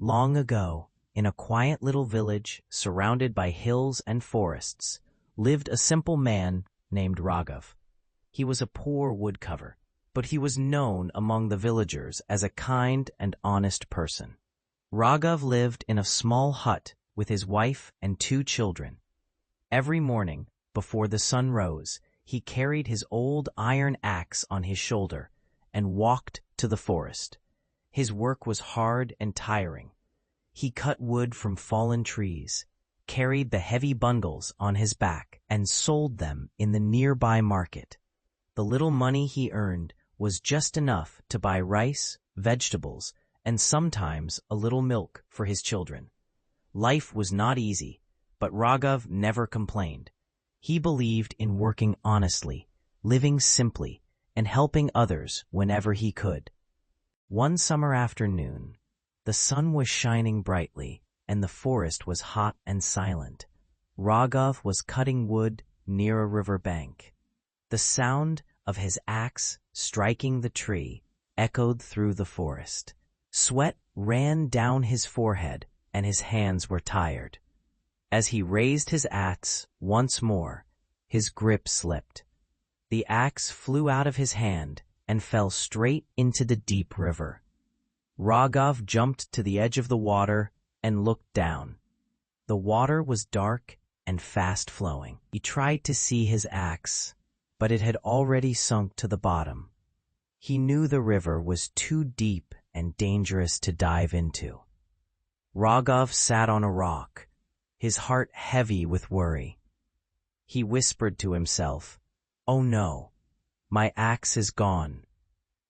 Long ago, in a quiet little village surrounded by hills and forests, lived a simple man named Raghav. He was a poor woodcutter, but he was known among the villagers as a kind and honest person. Raghav lived in a small hut with his wife and 2 children. Every morning, before the sun rose, he carried his old iron axe on his shoulder and walked to the forest. His work was hard and tiring. He cut wood from fallen trees, carried the heavy bundles on his back, and sold them in the nearby market. The little money he earned was just enough to buy rice, vegetables, and sometimes a little milk for his children. Life was not easy, but Raghav never complained. He believed in working honestly, living simply, and helping others whenever he could. One summer afternoon, the sun was shining brightly, and the forest was hot and silent. Raghav was cutting wood near a river bank. The sound of his axe striking the tree echoed through the forest. Sweat ran down his forehead, and his hands were tired. As he raised his axe once more, his grip slipped. The axe flew out of his hand and fell straight into the deep river. Raghav jumped to the edge of the water and looked down. The water was dark and fast-flowing. He tried to see his axe, but it had already sunk to the bottom. He knew the river was too deep and dangerous to dive into. Raghav sat on a rock, his heart heavy with worry. He whispered to himself, "Oh no, my axe is gone.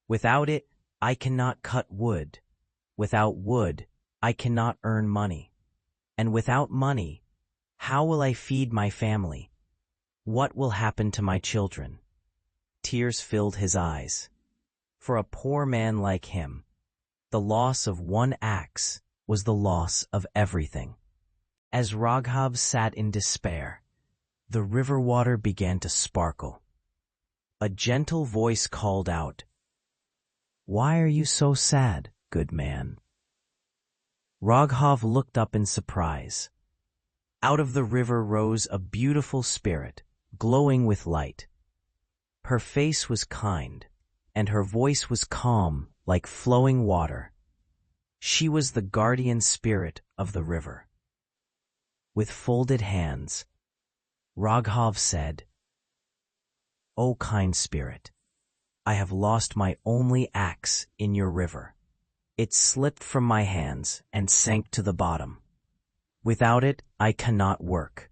Without it, I cannot cut wood. Without wood, I cannot earn money. And without money, how will I feed my family? What will happen to my children?" Tears filled his eyes. For a poor man like him, the loss of one axe was the loss of everything. As Raghav sat in despair, the river water began to sparkle. A gentle voice called out, "Why are you so sad, good man?" Raghav looked up in surprise. Out of the river rose a beautiful spirit, glowing with light. Her face was kind, and her voice was calm like flowing water. She was the guardian spirit of the river. With folded hands, Raghav said, "O kind spirit, I have lost my only axe in your river. It slipped from my hands and sank to the bottom. Without it, I cannot work.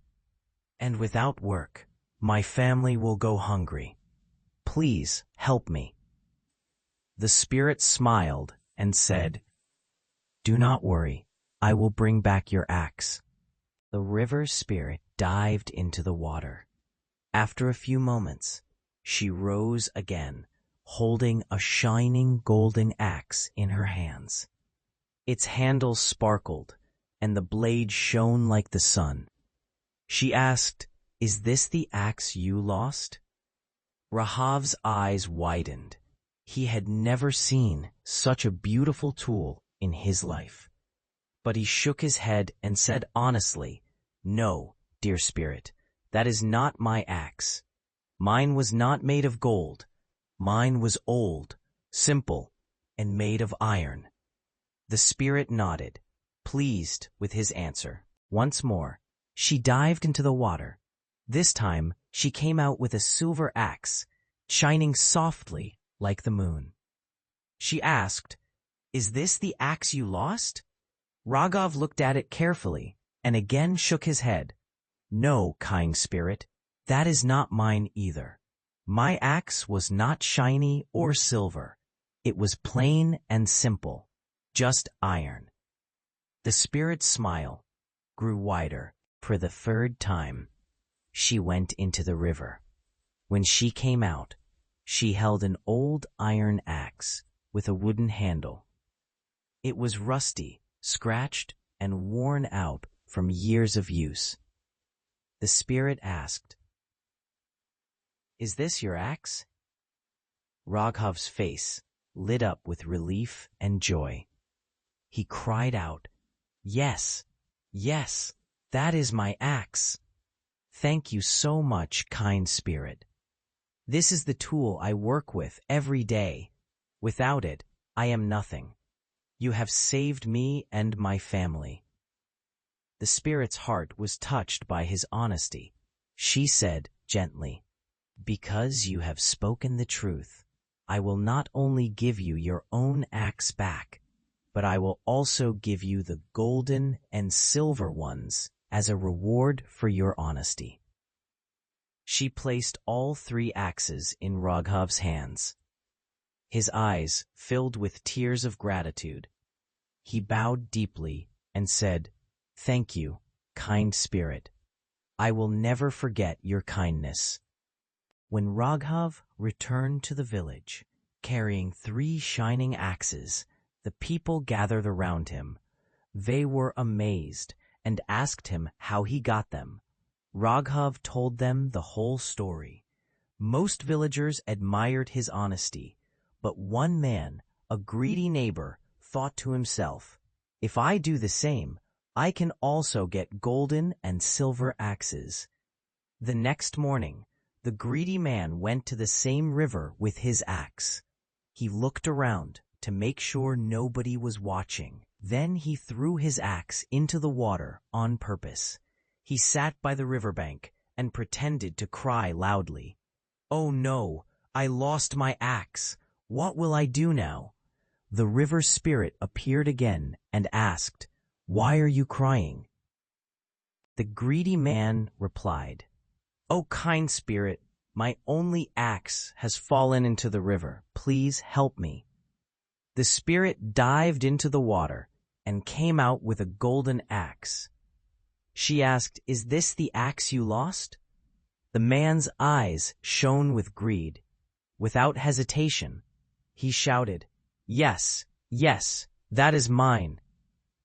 And without work, my family will go hungry. Please help me." The spirit smiled and said, "Do not worry, I will bring back your axe." The river spirit dived into the water. After a few moments, she rose again, holding a shining golden axe in her hands. Its handle sparkled, and the blade shone like the sun. She asked, "Is this the axe you lost?" Raghav's eyes widened. He had never seen such a beautiful tool in his life. But he shook his head and said honestly, "No, dear spirit, that is not my axe. Mine was not made of gold. Mine was old, simple, and made of iron." The spirit nodded, pleased with his answer. Once more, she dived into the water. This time, she came out with a silver axe, shining softly like the moon. She asked, "Is this the axe you lost?" Raghav looked at it carefully and again shook his head. "No, kind spirit, that is not mine either. My axe was not shiny or silver. It was plain and simple, just iron." The spirit's smile grew wider. For the 3rd time, she went into the river. When she came out, she held an old iron axe with a wooden handle. It was rusty, scratched, and worn out from years of use. The spirit asked, "Is this your axe?" Raghav's face lit up with relief and joy. He cried out, "Yes, yes, that is my axe. Thank you so much, kind spirit. This is the tool I work with every day. Without it, I am nothing. You have saved me and my family." The spirit's heart was touched by his honesty. She said gently, "Because you have spoken the truth, I will not only give you your own axe back, but I will also give you the golden and silver ones as a reward for your honesty." She placed all 3 axes in Raghav's hands. His eyes filled with tears of gratitude. He bowed deeply and said, "Thank you, kind spirit. I will never forget your kindness." When Raghav returned to the village, carrying 3 shining axes, the people gathered around him. They were amazed and asked him how he got them. Raghav told them the whole story. Most villagers admired his honesty, but one man, a greedy neighbor, thought to himself, "If I do the same, I can also get golden and silver axes." The next morning, the greedy man went to the same river with his axe. He looked around to make sure nobody was watching. Then he threw his axe into the water on purpose. He sat by the riverbank and pretended to cry loudly. "Oh no, I lost my axe. What will I do now?" The river spirit appeared again and asked, "Why are you crying?" The greedy man replied, "Oh, kind spirit, my only axe has fallen into the river. Please help me." The spirit dived into the water and came out with a golden axe. She asked, "Is this the axe you lost?" The man's eyes shone with greed. Without hesitation, he shouted, "Yes, yes, that is mine."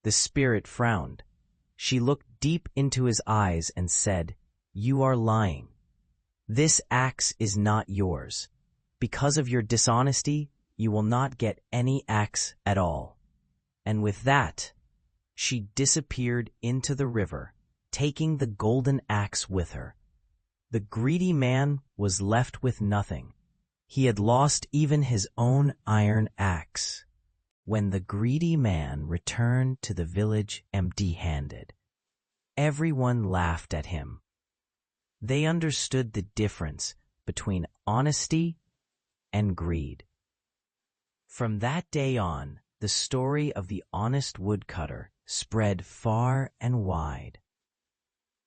The spirit frowned. She looked deep into his eyes and said, "You are lying. This axe is not yours. Because of your dishonesty, you will not get any axe at all." And with that, she disappeared into the river, taking the golden axe with her. The greedy man was left with nothing. He had lost even his own iron axe. When the greedy man returned to the village empty-handed, everyone laughed at him. They understood the difference between honesty and greed. From that day on, the story of the honest woodcutter spread far and wide.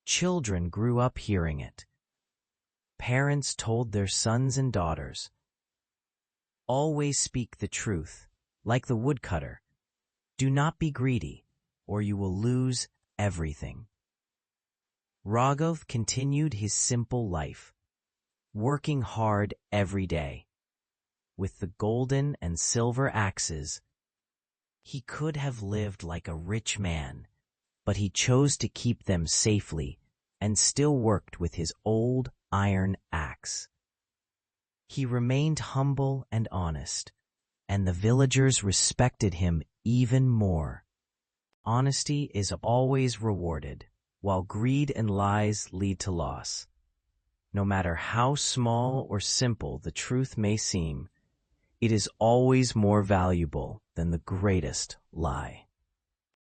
Children grew up hearing it. Parents told their sons and daughters, "Always speak the truth, like the woodcutter. Do not be greedy, or you will lose everything." Raghav continued his simple life, working hard every day. With the golden and silver axes, he could have lived like a rich man, but he chose to keep them safely and still worked with his old iron axe. He remained humble and honest, and the villagers respected him even more. Honesty is always rewarded, while greed and lies lead to loss. No matter how small or simple the truth may seem, it is always more valuable than the greatest lie.